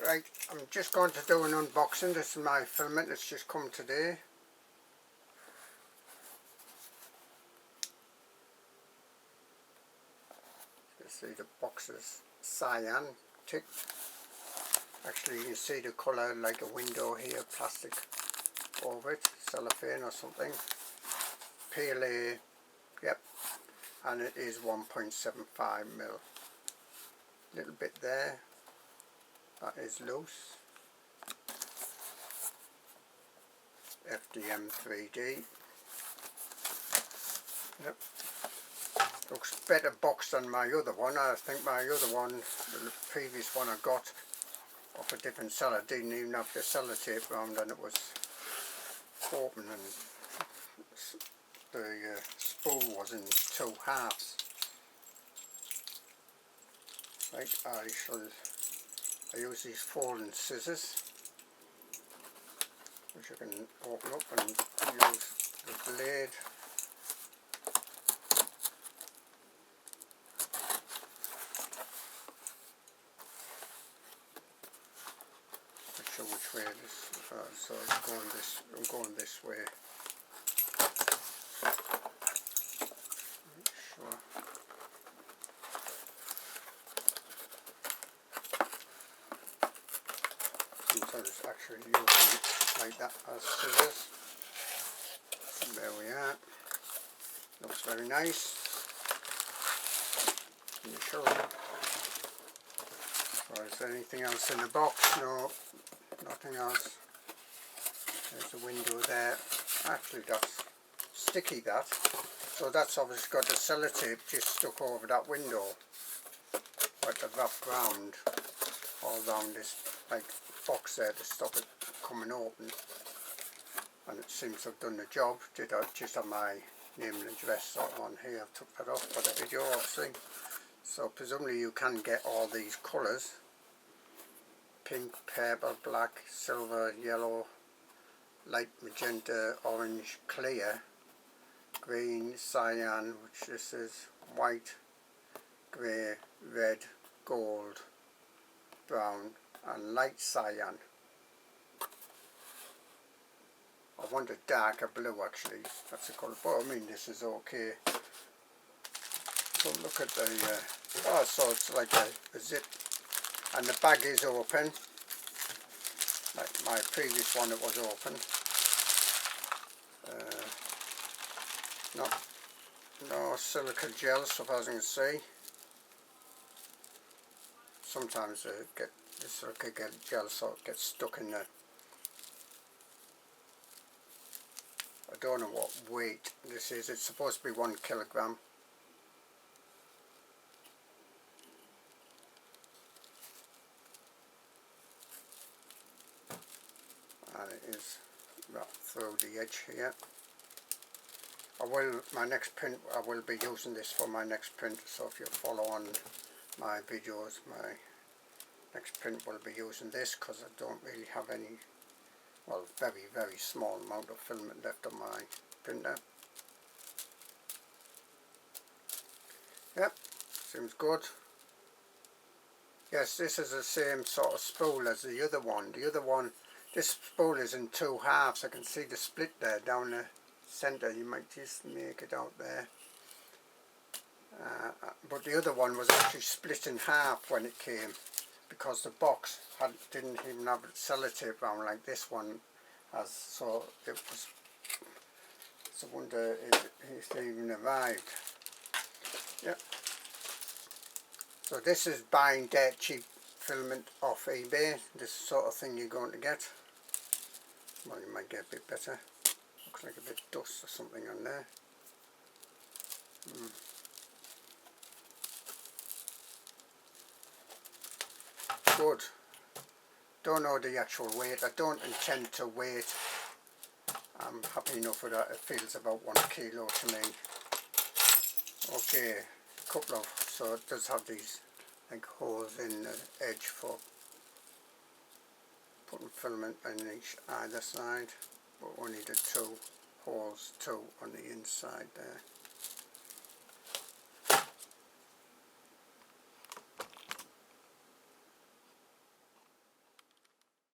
Right, I'm just going to do an unboxing. This is my filament that's just come today. You see the box is cyan tick. Actually you can see the colour like a window here, plastic over it, cellophane or something. PLA, yep, and it is 1.75 mil. Little bit there, that is loose. FDM 3D. Yep. Looks better boxed than my other one. I think my other one, the previous one I got off a different seller, didn't even have the sellotape around, and it was open, and the spool was in 2 halves. Right, I use these folding scissors, which I can open up and use the blade. Not sure which way it is, so I'm going this way. Sure. Sometimes it's actually using it like that as scissors. And there we are. Looks very nice. Can you show it? Or is there anything else in the box? No, nothing else. There's a window there. Actually that's sticky, that. So that's obviously got the sellotape just stuck over that window. Like the wrapped round all down this like box there to stop it coming open. And it seems to have done the job. Did I just have my name and address sort of on here? I took that off for the video obviously. So presumably you can get all these colours. Pink, purple, black, silver, yellow, light magenta, orange, clear, green, cyan, which this is, white, grey, red, gold, brown and light cyan. I want a darker blue actually, that's the colour, but I mean this is okay. So look at the, oh, so it's like a zip, and the bag is open, like my previous one it was open. No silica gel so far as I can see. Sometimes the silica gel sort of gets stuck in there. I don't know what weight this is. It's supposed to be 1 kilogram. And it is right through the edge here. My next print, I will be using this for my next print, so if you follow on my videos, my next print will be using this, because I don't really have any, well, very small amount of filament left on my printer. Yep, seems good. Yes, this is the same sort of spool as the other one. The other one, this spool is in 2 halves. I can see the split there down the centre. You might just make it out there. But the other one was actually split in half when it came, because the box didn't even have sellotape around like this one has. So it was. It's a wonder if it even arrived. Yep. So this is buying dirt cheap filament off eBay. This sort of thing you're going to get. Well, you might get a bit better. Looks like a bit of dust or something on there. Good. Don't know the actual weight. I don't intend to weigh. I'm happy enough with that. It feels about 1 kilo to me. Okay, a couple of, so it does have these like holes in the edge for putting filament in each either side, but only the 2 holes, 2 on the inside there.